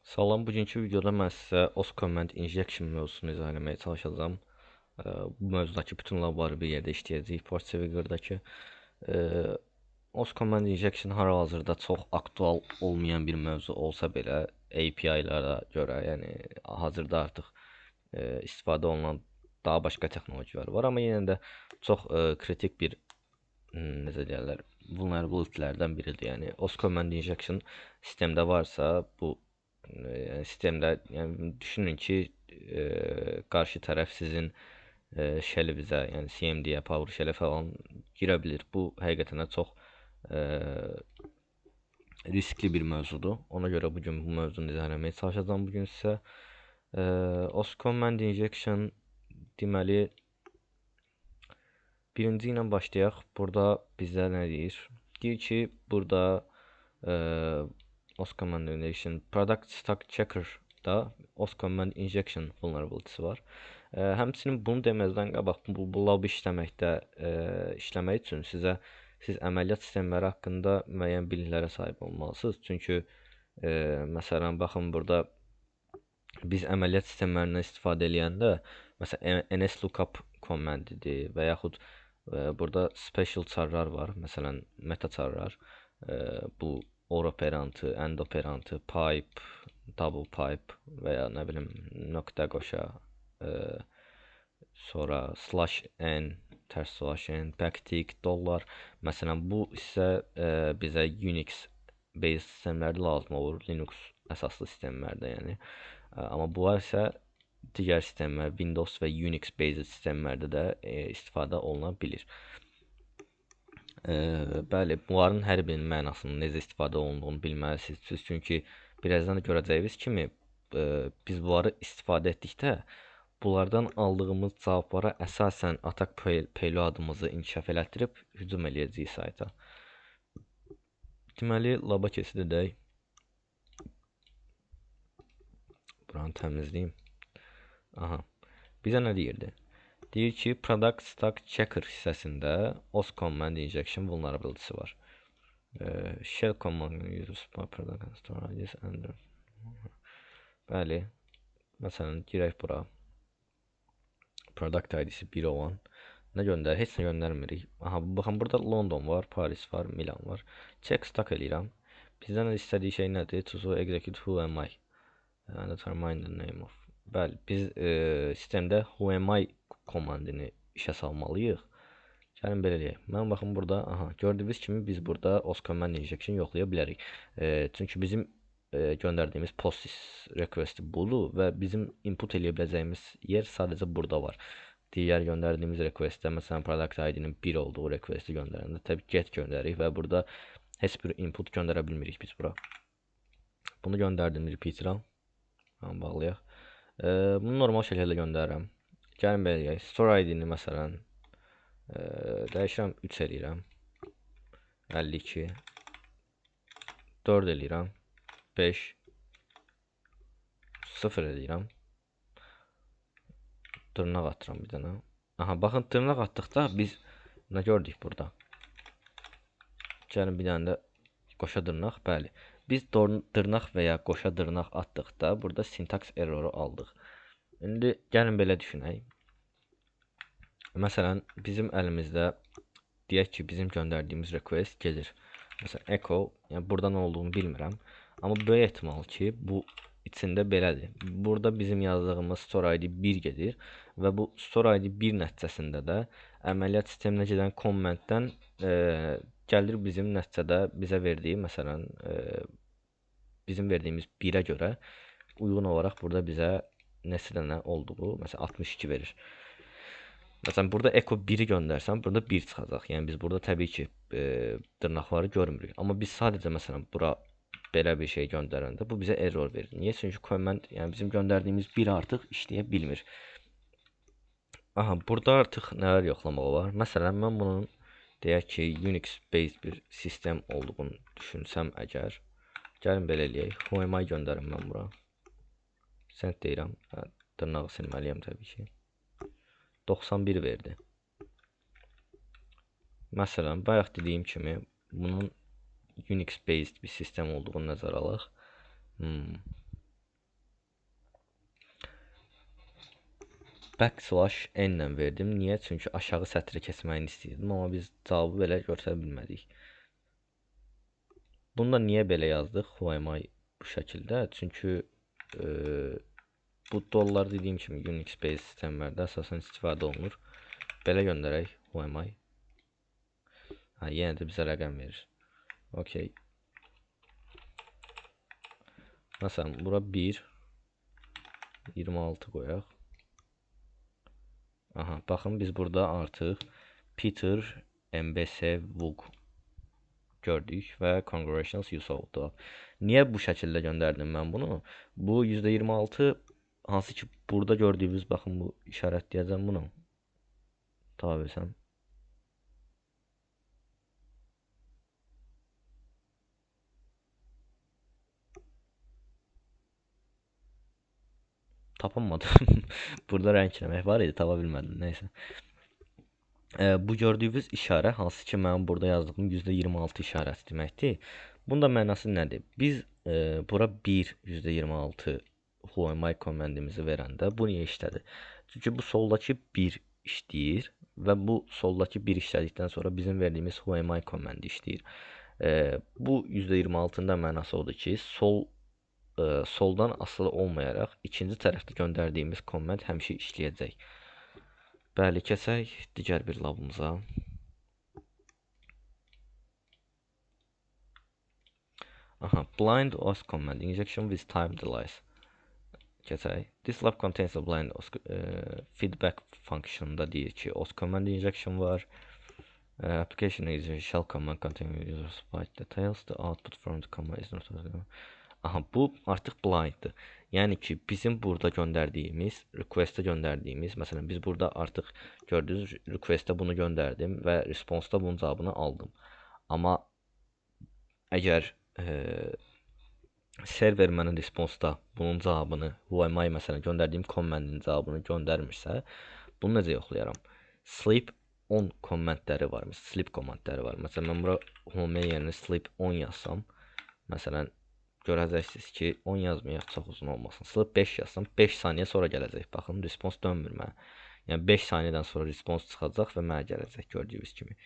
Salam, bugünkü videoda mən sizə Oscommand Injection mövzusunu izah etməyə çalışacağam. Bu mövzudakı bütün labları bir yerdə işləyəcəyik Portseviqırdakı. Oscommand Injection hal-hazırda çox aktual olmayan bir mövzu olsa belə API-lara görə, yəni hazırda artıq istifadə olunan daha başqa texnologiyalar var, amma yenə də çox kritik bir necə deyirlər, vulnerability-lərdən biridir. Yəni Oscommand Injection sistemdə varsa, bu sistemdə, yəni düşünün ki, qarşı tərəf sizin shell-inizə, yəni CMD-yə, PowerShell-ə falan girə bilir. Bu həqiqətən də çox riskli bir mövzudur. Ona görə bu gün bu mövzunu izah etməyə çalışacağam bu gün sizə. Oscommand Injection deməli birinci ilə başlayaq. Burada bizə nə deyir? Deyir ki, burada Oscommand Injection Product Stack Checker-da Oscommand Injection vulnerability var. Həmçinin bunu deməzdən qabaq bu lab işləməkdə işləmək üçün siz əməliyyat sistemləri haqqında müəyyən biliklərə sahib olmalısınız. Çünki məsələn baxın burada biz əməliyyat sistemlərindən istifadə edəndə məsələn NSLOOKUP komandidir və yaxud burada special charlar var. Məsələn meta charlar. Bu or operantı, end operantı, pipe, double pipe və ya nə bilim nöqtə qoşa, sonra slash n, tərs slash n, backtick, dollar. Məsələn bu isə bizə Unix based sistemlərdə lazım olur, Linux əsaslı sistemlərdə yəni. Amma bunlar isə digər sistemlər, Windows və Unix based sistemlərdə də istifadə oluna bilir. Bəli, bunların hər birinin mənasının necə istifadə olunduğunu bilməlisiniz. Çünki birazdan görəcəyiniz kimi biz bunları istifadə etdikdə bunlardan aldığımız cavablara əsasən atak payloadımızı inkişaf elətdirib hücum eləyəcəyik sayta. Deməli, laba keçid edək. Buranı təmizləyim. Aha. Bizə nə deyirdi? Deyir ki, Product Stack Checker hissəsində Oscommand Injection vulnerability var. Shell command uses product storages and bəli. Məsələn, girək bura. Product ID-si 1 olan. Nə göndərir? Heç nə göndərmirik. Aha, baxın, burada London var, Paris var, Milan var. Check stack eləyirəm. Bizdən istədiyi şey nədir? To execute who am I? And determine the name of. Bəli, biz sistemdə who am I komandini işə salmalıyıq. Gəlin belə eləyək. Mən baxın burada, aha, gördüyünüz kimi biz burada Oscommand Injection yoxlaya bilərik. Çünki bizim göndərdiyimiz post request budur və bizim input eləyə biləcəyimiz yer sadəcə burada var. Digər göndərdiyimiz requestdə, məsələn, product ID-nin 1 olduğu requesti göndərəndə təbii get göndəririk və burada heç bir input göndərə bilmirik biz bura. Bunu göndərdim, repeater'a. Bağlayaq. Bunu normal şəkildə göndərirəm. Gəlin belə eləyək. Store ID-ni məsələn dəyişirəm 3 eləyirəm. 52 4 eləyirəm. 5 0 eləyirəm. Dırnaq atıram bir dənə. Aha, baxın, dırnaq atdıqda biz nə gördük burada? Gəlin bir dənə də qoşa dırnaq, bəli. Biz dırnaq və ya qoşa dırnaq atdıqda burada sintaks erroru aldıq. İndi gəlin belə düşünək. Məsələn, bizim əlimizdə deyək ki, bizim göndərdiyimiz request gedir. Məsələn, echo, yəni burada nə olduğunu bilmirəm. Amma böyük ehtimal ki, bu içində belədir. Burada bizim yazdığımız store ID 1 gedir və bu store ID 1 nəticəsində də əməliyyat sisteminə gedən kommentdən gəlir bizim nəticədə bizə verdiyi, məsələn, bizim verdiyimiz 1-ə görə uyğun olaraq burada bizə neçə dənə olduğu, məsələn, 62 verir. Məsələn, burada echo 1-i göndərsəm, burada 1 çıxacaq. Yəni biz burada təbii ki, dırnaqları görmürük. Amma biz sadəcə məsələn bura belə bir şey göndərəndə bu bizə error verir. Niyə? Çünki comment, yəni bizim göndərdiyimiz 1 artıq işləyə bilmir. Aha, burada artıq nələr yoxlamaq olar? Məsələn, mən bunun deyək ki, Unix based bir sistem olduğunu düşünsəm əgər, gəlin belə eləyək. Who am I göndərim mən bura. Send deyirəm. Dırnağı silməliyəm təbii ki. 91 verdi. Məsələn, bayaq dediyim kimi bunun Unix based bir sistem olduğunu nəzərə alaq. backslash n ilə verdim. Niyə? Çünki aşağı sətri keçməyini istəyirdim, amma biz cavabı belə göstərə bilmədik. Bunda niyə belə yazdıq? Who am I bu şəkildə? Çünki bu dollar dediyim kimi Unix-based sistemlərdə əsasən istifadə olunur. Belə göndərək. Who am I? Ha, yenə də bizə rəqəm verir. Okay. Məsələn, bura 1, 26 qoyaq. Aha, baxın biz burada artıq Peter MBC Vuk gördük və congratulations you solved the. Niyə bu şəkildə göndərdim mən bunu? Bu %26 hansı ki burada gördüyünüz, baxın bu işarətləyəcəm bunu. Tapa bilsəm. Tapamadım. Burada rəngləmək var idi, tapa bilmədim. Nəysə. Bu gördüyünüz işarə hansı ki mənim burada yazdığım %26 işarəsi deməkdir. Bunda mənası nədir? Biz bura 1 %26 who am I komandimizi verəndə bu niyə işlədir? Çünki bu soldakı 1 işləyir və bu soldakı 1 işlədikdən sonra bizim verdiyimiz who am I komandi işləyir. Bu %26'nın da mənası odur ki, soldan asılı olmayaraq ikinci tərəfdə göndərdiyimiz komment həmişə işləyəcək. Bəli, keçək digər bir labımıza. Aha, blind OS command injection with time delays. Keçək. This lab contains a blind OS feedback function'da deyir ki, OS command injection var. Application is a shell command containing user's byte details. The output from the command is not. Aha, bu artıq blinddır. Yəni ki, bizim burada göndərdiyimiz, requestə göndərdiyimiz, məsələn, biz burada artıq gördüyünüz requestə bunu göndərdim və response-da bunun cavabını aldım. Amma əgər server mənə response-da bunun cavabını, who am I məsələn göndərdiyim komandın cavabını göndərmirsə, bunu necə yoxlayaram? Sleep on komandləri var, sleep komandləri var. Məsələn, mən bura home yerinə sleep on yazsam, məsələn, görəcəksiniz ki, 10 yazmayaq, çox uzun olmasın. Sleep 5 yazsam, 5 saniyə sonra gələcək. Baxın, response dönmür mənə. Yəni 5 saniyədən sonra response çıxacaq və mənə gələcək gördüyünüz kimi.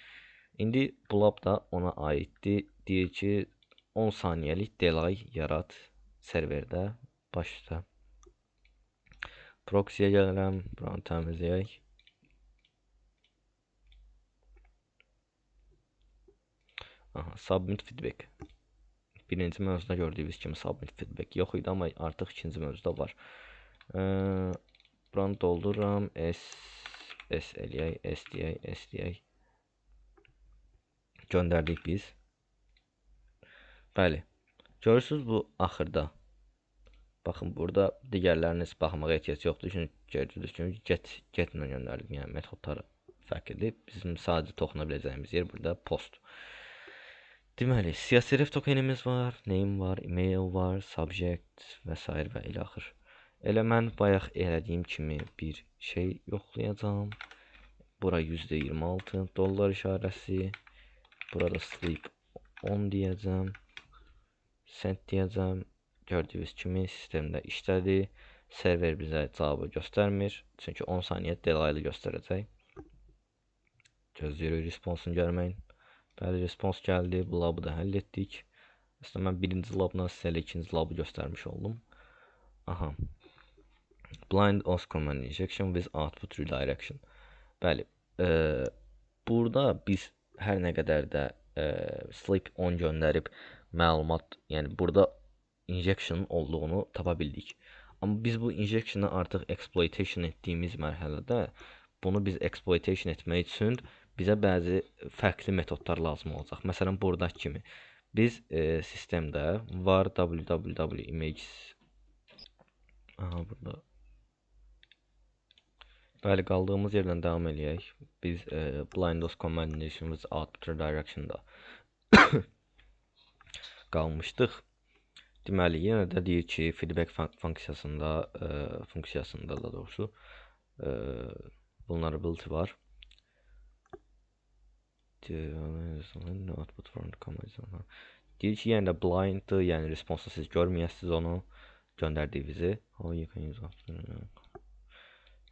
İndi bu lab da ona aiddir. Deyir ki, 10 saniyəlik delay yarat serverdə baş üstə. Proxy-yə gəlirəm, buranı təmizləyək. Aha, submit feedback. Birinci mövzuda gördüyünüz kimi submit feedback yox idi, amma artıq ikinci mövzuda var. Buranı doldururam. S eləyək, S deyək. Göndərdik biz. Bəli. Görürsünüz bu axırda. Baxın, burada digərləriniz baxmağa ehtiyac yoxdur. Çünki gördüyünüz kimi get ilə göndərdik. Yəni metodları fərqlidir. Bizim sadəcə toxuna biləcəyimiz yer burada post. Deməli, CSRF tokenimiz var, name var, email var, subject və s. və ilə axır. Elə mən bayaq elədiyim kimi bir şey yoxlayacağım. Bura %26 dollar işarəsi. Burada sleep 10 deyəcəm. Send deyəcəm. Gördüyünüz kimi sistemdə işlədi. Server bizə cavabı göstərmir. Çünki 10 saniyə delaylı göstərəcək. Gözləyirik responsunu görməyin. Bəli, response gəldi. Bu labı da həll etdik. Aslında mən birinci labdan sizə ikinci labı göstərmiş oldum. Aha. Blind OS command injection with output redirection. Bəli. Burada biz hər nə qədər də sleep on göndərib məlumat, yəni burada injection olduğunu tapa bildik. Amma biz bu injection'ı artıq exploitation etdiyimiz mərhələdə bunu biz exploitation etmək üçün bizə bəzi fərqli metodlar lazım olacaq. Məsələn, buradakı kimi biz sistemdə var www images. Aha, burada. Bəli, qaldığımız yerdən davam eləyək. Biz blind OS command injection with output redirection'da qalmışdıq. Deməli, yenə də deyir ki, feedback funksiyasında da doğrusu vulnerability var. Output from the command. Deyir ki, yəni də blinddır, yəni response siz görməyəsiniz onu göndərdiyinizi.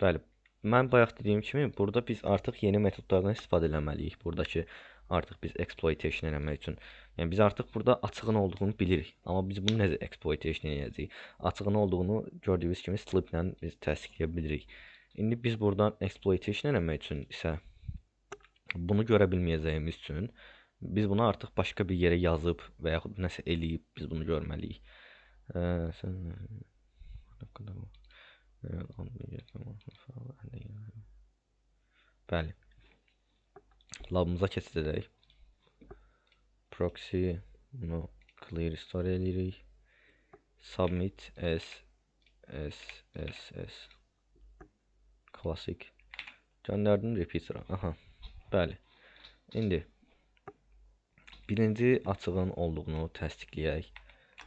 Bəli, mən bayaq dediyim kimi burada biz artıq yeni metodlardan istifadə etməliyik. Buradakı artıq biz exploitation eləmək üçün. Yəni biz artıq burada açığın olduğunu bilirik. Amma biz bunu necə exploitation edəcəyik? Açığın olduğunu gördüyünüz kimi slip ilə biz təsdiqləyə bilirik. İndi biz buradan exploitation eləmək üçün isə bunu görə bilməyəcəyimiz üçün biz bunu artıq başqa bir yerə yazıb və yaxud nəsə eləyib biz bunu görməliyik. Bəli. Labımıza keçəcək. Proxy bunu clear restore eləyirik. Submit s classic göndərdim repeater'a. Aha. Bəli. İndi birinci açığın olduğunu təsdiqləyək.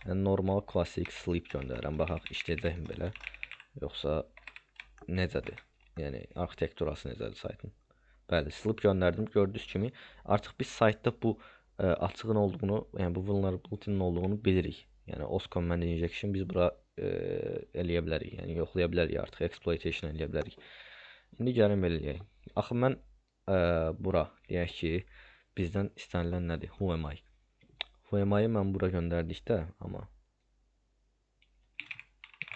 Yəni normal klassik sleep göndərirəm. Baxaq işləyəcəkmi belə? Yoxsa necədir? Yəni arxitekturası necədir saytın? Bəli, sleep göndərdim. Gördüyünüz kimi artıq biz saytda bu açığın olduğunu, yəni bu vulnerability-nin olduğunu bilirik. Yəni os command injection biz bura eləyə bilərik. Yəni yoxlaya bilərik artıq, exploitation eləyə bilərik. İndi gəlin belə eləyək. Axı mən bura deyək ki, bizdən istənilən nədir? Who am I? Who am I-ı mən bura göndərdikdə, amma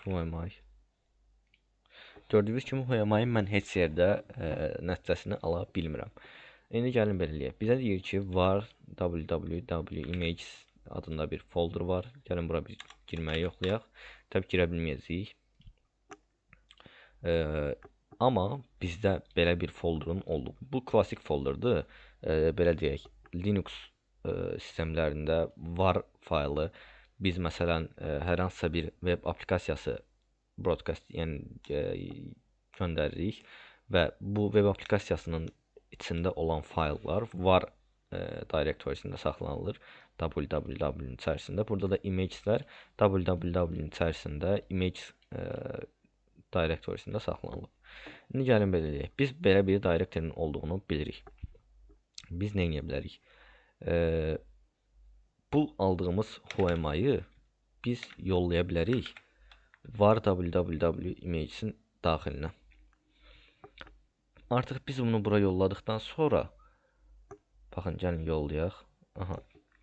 who am I? Gördüyünüz kimi who am I-ı mən heç yerdə nəticəsini ala bilmirəm. İndi gəlin belə eləyək. Bizə deyir ki, var www images adında bir folder var. Gəlin bura biz girməyi yoxlayaq. Təbii girə bilməyəcəyik. Amma bizdə belə bir folderun olduğu. Bu klasik folderdir. Belə deyək, Linux sistemlərində var faylı biz məsələn hər hansısa bir web aplikasiyası broadcast, yəni göndəririk və bu web aplikasiyasının içində olan fayllar var direktorisində saxlanılır. www-nin içərisində. Burada da imageslər www-nin içərisində image direktorisində saxlanılır. İndi gəlin belə eləyək. Biz belə bir direktorinin olduğunu bilirik. Biz nə edə bilərik? Bu aldığımız who am I-ı biz yollaya bilərik var www imagesin daxilinə. Artıq biz bunu bura yolladıqdan sonra baxın, gəlin yollayaq. Aha,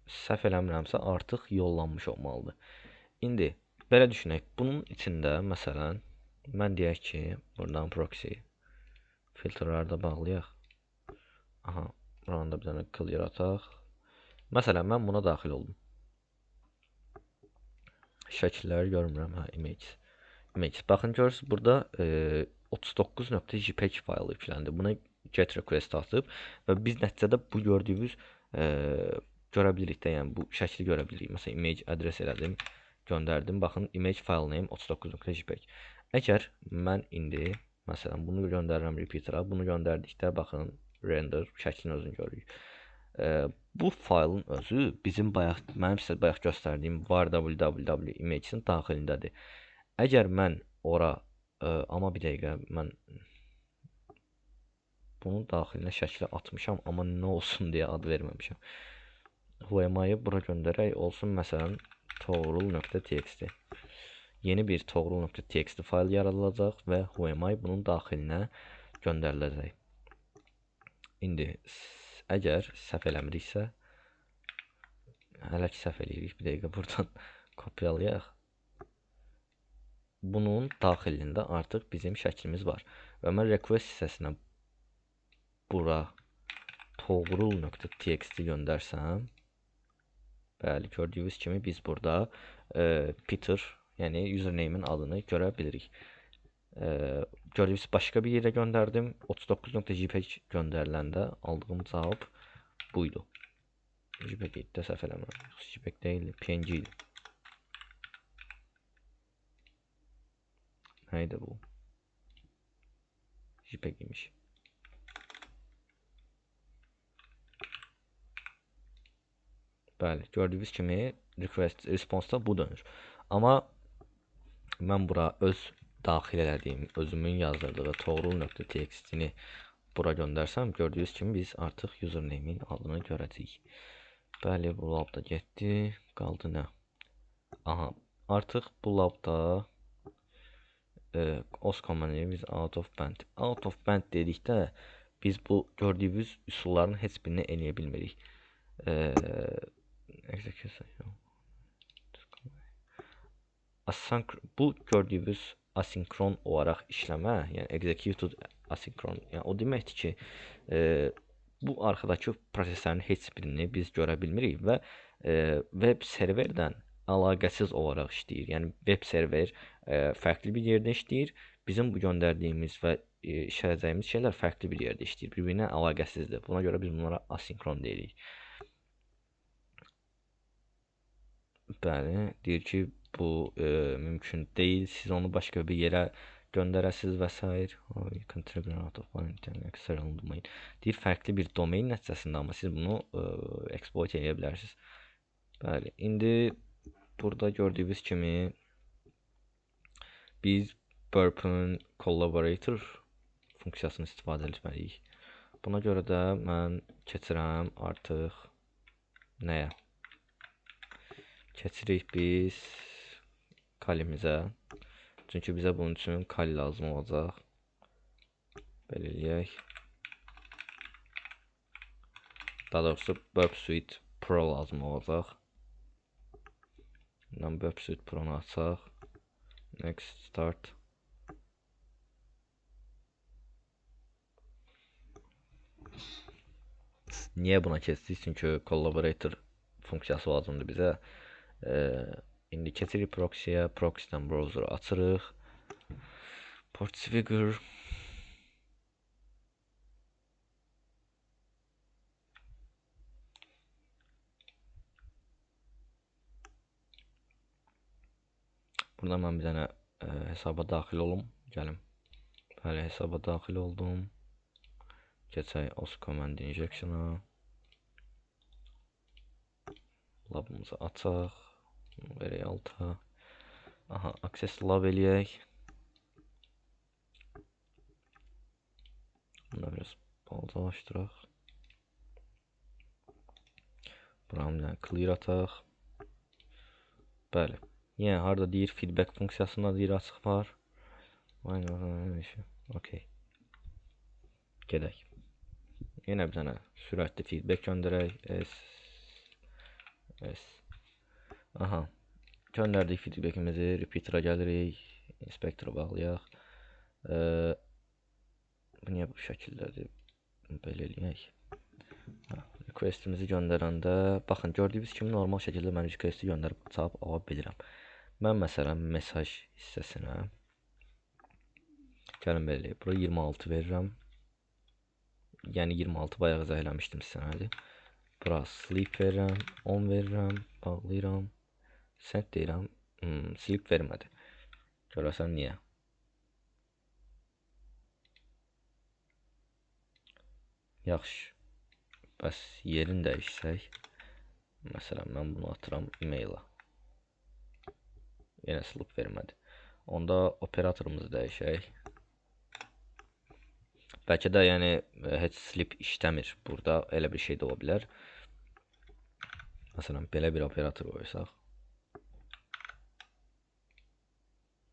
səhv eləmirəmsə artıq yollanmış olmalıdır. İndi belə düşünək. Bunun içində məsələn mən deyək ki, buradan proxy filtrləri də bağlayaq. Aha, buranı da bir dənə clear ataq. Məsələn, mən buna daxil oldum. Şəkilləri görmürəm. Hə, image. Baxın, görürsünüz, burada 39.jpg faylı yükləndi. Buna get request atıb və biz nəticədə bu gördüyünüz görə bilirik də, yəni bu şəkli görə bilirik. Məsələn, image adres elədim, göndərdim. Baxın, image file name 39.jpg. Əgər mən indi məsələn bunu göndərirəm repeater'a, bunu göndərdikdə baxın, render şəklin özünü görürük. Bu faylın özü bizim mənim sizə bayaq göstərdiyim var www imagesin daxilindədir. Əgər mən ora amma bir dəqiqə, mən bunun daxilinə şəklə atmışam, amma nə olsun deyə ad verməmişəm. Who am I-ı bura göndərək, olsun məsələn toğrul.txt. Yeni bir toğrul.txt fayl yaradılacaq və who am I bunun daxilinə göndəriləcək. İndi əgər səhv eləmiriksə, hələ ki səhv eləyirik, bir dəqiqə buradan kopyalayaq. Bunun daxilində artıq bizim şəklimiz var. Və mən request hissəsinə bura toğrul.txt göndərsəm, bəli, gördüyünüz kimi biz burada Peter, yəni username'in adını görə bilirik. Gördüyünüz başqa bir yerə göndərdim. 39.jpg göndəriləndə aldığım cavab buydu. JPEG də səhv eləmirəm. JPEG deyil, PNG idi. Nə idi bu? JPEG imiş. Bəli, gördüyünüz kimi request response-da bu dönür. Amma mən bura öz daxil elədiyim, özümün yazdırdığı toğrul.txt-ni bura göndərsəm, gördüyünüz kimi biz artıq username-in adını görəcəyik. Bəli, bu labda getdi. Qaldı nə? Aha, artıq bu labda os command out of band. Out of band dedikdə biz bu gördüyümüz üsulların heç birini eləyə bilmirik. Bu gördüyümüz asinkron olaraq işləmə, yəni executed asinkron, yəni o deməkdir ki, bu arxadakı proseslərin heç birini biz görə bilmirik və web serverdən əlaqəsiz olaraq işləyir. Yəni web server fərqli bir yerdə işləyir. Bizim bu göndərdiyimiz və işlədəcəyimiz şeylər fərqli bir yerdə işləyir. Bir-birinə əlaqəsizdir. Buna görə biz bunlara asinkron deyirik. Bəli, deyir ki, bu mümkün deyil. Siz onu başqa bir yerə göndərəsiniz və s. Deyir, fərqli bir domain nəticəsində, amma siz bunu exploit edə bilərsiniz. Bəli, indi burada gördüyünüz kimi biz burp-ün collaborator funksiyasını istifadə etməliyik. Buna görə də mən keçirəm artıq nəyə? Keçirik biz kalimizə. Çünki bizə bunun üçün kali lazım olacaq. Belə eləyək. Daha doğrusu Burp Suite Pro lazım olacaq. Bundan Burp Suite Pro-nu açaq. Next, start. Niyə buna keçdik? Çünki collaborator funksiyası lazımdır bizə. İndi keçirik proxy-yə. Proxy-dən browser açırıq. Portsfigure. Burada mən bir dənə hesaba daxil olum. Gəlim. Bəli, hesaba daxil oldum. Keçək os command injection-a. Labımızı açaq. Verək alta. Aha, access lab eləyək. Bunu biraz balacalaşdıraq. Buranı bir dənə clear ataq. Bəli. Yəni, harada deyir feedback funksiyasında deyir açıq var. Okey. Gedək. Yenə bir dənə sürətli feedback göndərək. Aha. Göndərdik feedbackimizi. Repeater'a gəlirik. Inspector'a bağlayaq. Bu niyə bu şəkildədir? Belə eləyək. Requestimizi göndərəndə, baxın, gördüyünüz kimi normal şəkildə mən requesti göndərib cavab ala bilirəm. Mən məsələn mesaj hissəsinə gəlin belə eləyək. Bura 26 verirəm. Yəni 26 bayaq izah eləmişdim sizə. Bura sleep verirəm, 10 verirəm, bağlayıram. Send deyirəm. Sleep vermədi. Görəsən niyə? Yaxşı. Bəs yerini dəyişsək. Məsələn, mən bunu atıram e-mail'a. Yenə sleep vermədi. Onda operatorumuzu dəyişək. Bəlkə də yəni heç sleep işləmir. Burada elə bir şey də ola bilər. Məsələn, belə bir operator qoysaq.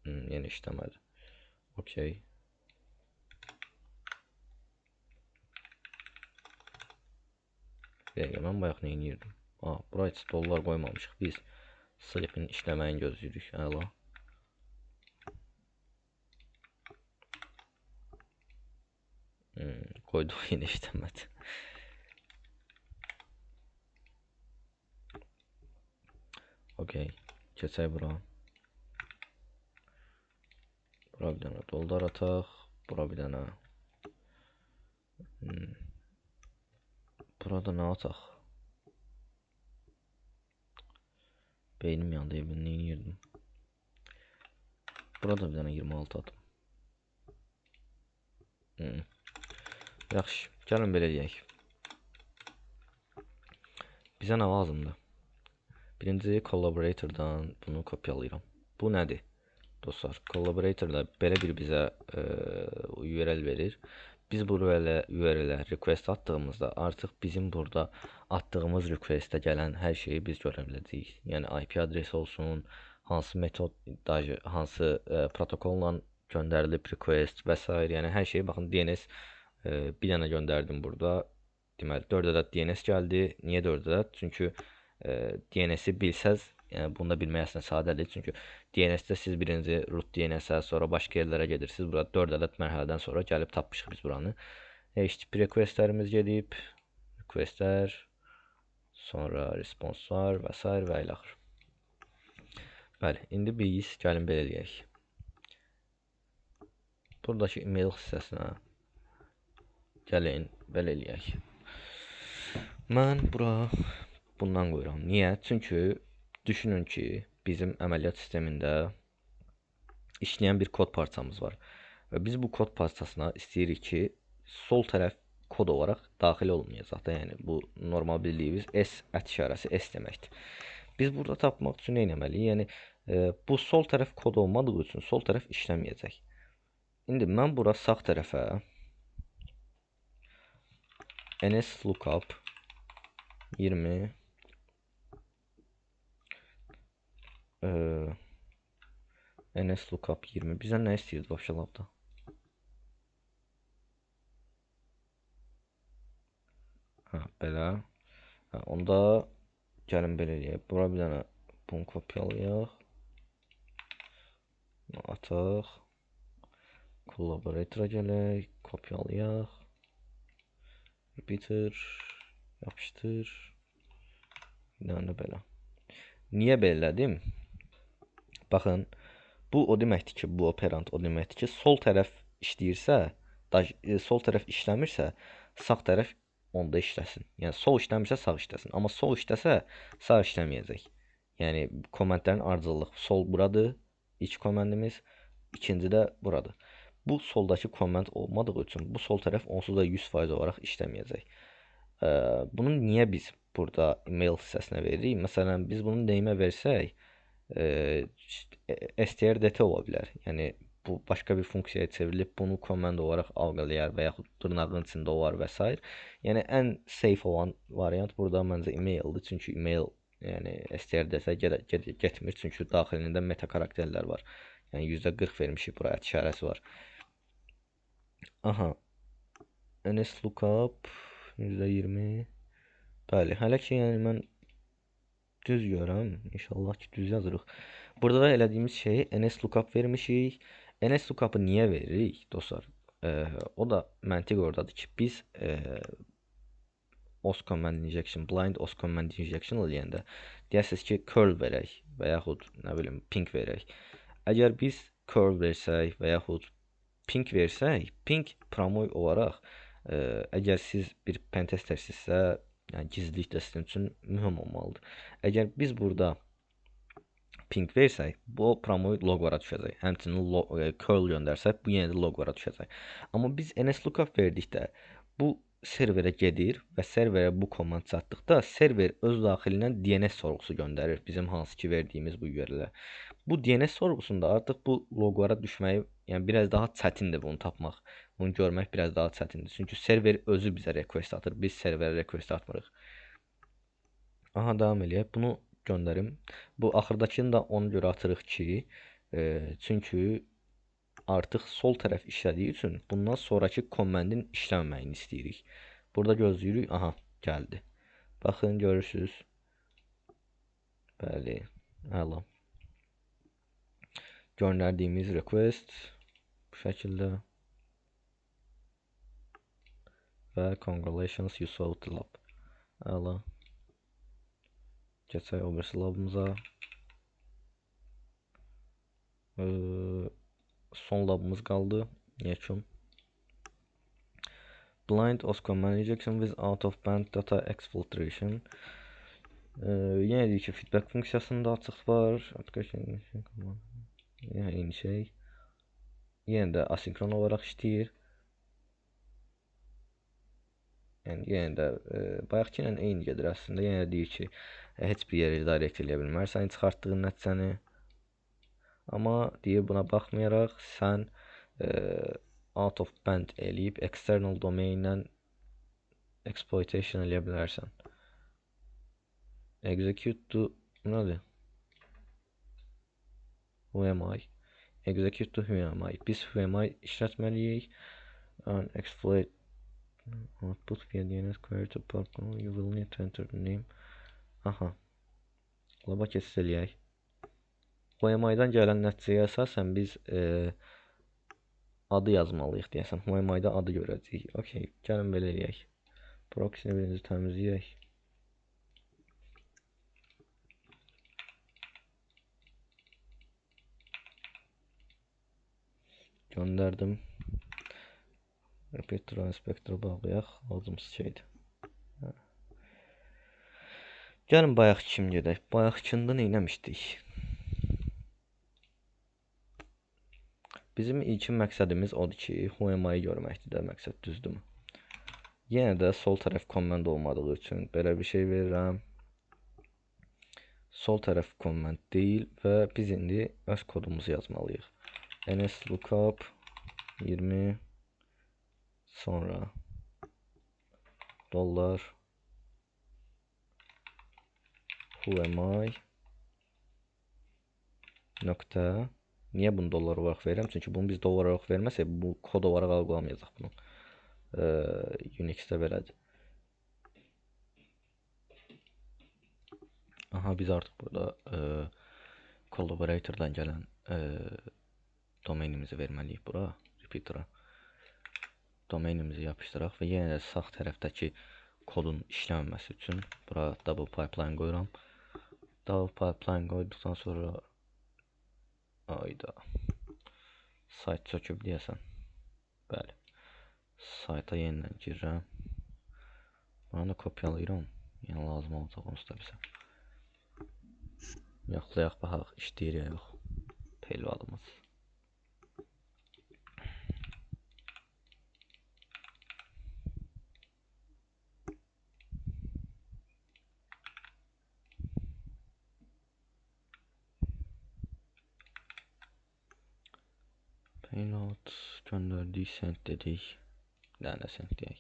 Yenə işləmədi. Okey. Mən bayaq nə inirdim? Bura heç dollar qoymamışıq. Biz sleep'in işləməyini gözləyirik. Əla. Qoyduq, yenə işləmədi. Okey. Keçək bura. Bura bir dənə dollar ataq. Bura bir dənə. Burada nə ataq? Beynim yandı, evini inirdim. Burada bir dənə 26 atım. Yaxşı, gəlin belə deyək. Bizə nə lazımdır? Birinci collaborator'dan bunu kopyalayıram. Bu nədir? Dostlar, collaborator'da belə bir bizə URL verir. Biz bu URL-ə request attığımızda artıq bizim burada attığımız requestə gələn hər şeyi biz görə biləcəyik. Yəni IP adresi olsun, hansı metod, hansı protokolla göndərilib request və s. Yəni hər şey baxın DNS bir dənə göndərdim burada. Deməli 4 ədəd DNS gəldi. Niyə 4 ədəd? Çünki DNS-i bilsəz, yəni bunu da bilmək əslində sadədir. Çünki DNS-də siz birinci root DNS-ə, sonra başqa yerlərə gedirsiniz. Burada 4 ədəd mərhələdən sonra gəlib tapmışıq biz buranı. HTTP requestlərimiz gedib. Requestlər, sonra responslar və s. və ilə axır. Bəli, indi biz gəlin belə eləyək. Buradakı email hissəsinə gəlin belə eləyək. Mən bura bundan qoyuram. Niyə? Çünki düşünün ki, bizim əməliyyat sistemində işləyən bir kod parçamız var. Və biz bu kod parçasına istəyirik ki, sol tərəf kod olaraq daxil olmayacaq da. Yəni bu normal bildiyimiz S işarəsi S deməkdir. Biz burada tapmaq üçün nə etməliyik? Yəni bu sol tərəf kod olmadığı üçün sol tərəf işləməyəcək. İndi mən bura sağ tərəfə nslookup 20 nslookup 20 bizdən nə istəyirdi başa labda? Belə. Onda gəlin belə eləyək. Bura bir dənə bunu kopyalayaq. Ataq. Collaborator-a gələk. Kopyalayaq. Repeater. Yapışdır. Bir dənə belə. Niyə belədim? Baxın. Bu o deməkdir ki, bu operant o deməkdir ki, sol tərəf işləyirsə, sol tərəf işləmirsə, sağ tərəf onda işləsin. Yəni sol işləmirsə, sağ işləsin. Amma sol işləsə, sağ işləməyəcək. Yəni komandların ardıcıllıq. Sol buradır, ilk komandimiz, ikinci də buradır. Bu soldakı komand olmadığı üçün bu sol tərəf onsuz da 100% olaraq işləməyəcək. Bunu niyə biz burada email hissəsinə veririk? Məsələn, biz bunu neyimə versək, strdt ola bilər. Yəni bu başqa bir funksiyaya çevrilib bunu komand olaraq algılayar və yaxud dırnağın içində olar və s. Yəni ən safe olan variant burada məncə emaildir. Çünki email yəni strdt-ə getmir. Çünki daxilində meta karakterlər var. Yəni %40 vermişik buraya işarəsi var. Aha. nslookup %20. Bəli, hələ ki yəni mən düz görürəm. İnşallah ki düz yazırıq. Burada da elədiyimiz şeyi nslookup vermişik. nslookup-ı niyə veririk dostlar? O da məntiq oradadır ki, biz os command injection, blind os command injection eləyəndə deyəsiniz ki, curl verək və yaxud nə bilim ping verək. Əgər biz curl versək və yaxud ping versək, ping promoy olaraq əgər siz bir pentestersizsə, yəni gizlilik də sizin üçün mühüm olmalıdır. Əgər biz burada ping versək, bu promoy logvara düşəcək. Həmçinin curl göndərsək, bu yenə də logvara düşəcək. Amma biz nslookup verdikdə bu serverə gedir və serverə bu komand çatdıqda server öz daxilindən DNS sorğusu göndərir bizim hansı ki verdiyimiz bu URL-ə. Bu DNS sorğusunda artıq bu logvara düşməyi, yəni biraz daha çətindir bunu tapmaq. Bunu görmək biraz daha çətindir. Çünki server özü bizə request atır. Biz serverə request atmırıq. Aha, davam eləyək. Bunu göndərim. Bu axırdakını da ona görə atırıq ki, çünki artıq sol tərəf işlədiyi üçün bundan sonraki komandin işləməyini istəyirik. Burada gözləyirik. Aha, gəldi. Baxın, görürsüz. Bəli, əla. Göndərdiyimiz request bu şəkildə. Və congratulations, you solved the lab. Əla. Keçək o birisi labımıza. Son labımız qaldı. Yekun. Blind os command injection with out of band data exfiltration. Yenə deyir ki, feedback funksiyasında açıq var. Yenə eyni şey. Yenə də asinkron olaraq işləyir. Yəni yenə də bayaqki ilə eyni gedir əslində. Yenə deyir ki, heç bir yeri redirect eləyə bilmərsən çıxartdığın nəticəni. Amma deyir buna baxmayaraq sən out of band eləyib external domain-dən exploitation eləyə bilərsən. Execute to nədir? Who am I? Execute to HMI. Biz HMI işlətməliyik. And exploit output via DNS query to platform. You will need to enter the name. Aha. Laba keçid eləyək. HMI-dan gələn nəticəyə əsasən biz adı yazmalıyıq deyəsən. HMI-da adı görəcəyik. Okay, gəlin belə eləyək. Proxy-ni birinci təmizləyək. Göndərdim. Repeater inspektora bağlayaq. Lazımsız şeydir. Gəlin bayaq kim gedək. Bayaqçında nə etmişdik? Bizim ilkin məqsədimiz odur ki, HMI-yi görməkdir də məqsəd, düzdürmü? Yenə də sol tərəf komment olmadığı üçün belə bir şey verirəm. Sol tərəf komment deyil və biz indi öz kodumuzu yazmalıyıq. ns lookup 20 sonra dollar whoami nöqtə. Niyə bunu dollar olaraq verirəm? Çünki bunu biz dollar olaraq verməsək bu kod olaraq algılamayacaq bunu. Unix-də belədir. Aha, biz artıq burada collaborator-dan gələn domainimizi verməliyik bura, repeater-a. Domainimizi yapışdıraq və yenə də sağ tərəfdəki kodun işləməməsi üçün bura double pipeline qoyuram. Double pipeline qoyduqdan sonra ayda sayt çöküb deyəsən. Bəli. Sayta yenidən girirəm. Bunu da kopyalayıram. Yəni lazım olacaq onsuz da bizə. Yoxlayaq baxaq, işləyir ya yox. Payloadımız. Payload göndərdik, send dedik. Nə send deyək.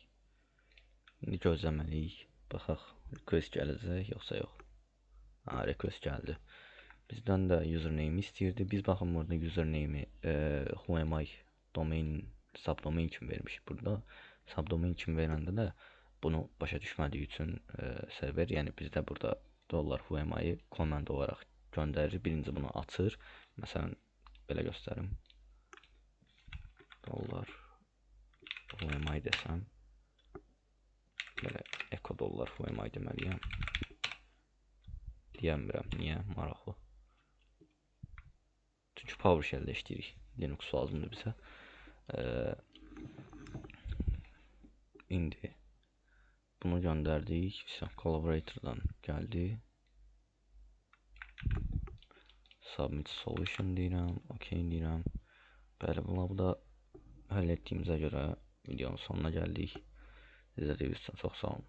İndi gözləməliyik. Baxaq, request gələcək yoxsa yox. Ha, request gəldi. Bizdən də username istəyirdi. Biz baxın burada username whoami domain subdomain kimi vermişik burada. Subdomain kimi verəndə də bunu başa düşmədiyi üçün server, yəni bizdə burada dollar whoami command olaraq göndərir. Birinci bunu açır. Məsələn, belə göstərim. Dollar whoami desəm. Belə echo dollar whoami deməliyəm. Deyəmirəm, niyə? Maraqlı. Çünki PowerShell-də işləyirik. Linux lazımdır bizə. İndi bunu göndərdik. Collaborator-dan gəldi. Submit solution deyirəm. OK deyirəm. Bəli, bunu da həll etdiyimizə görə videonun sonuna gəldik. İzlədiyiniz üçün çox sağ olun.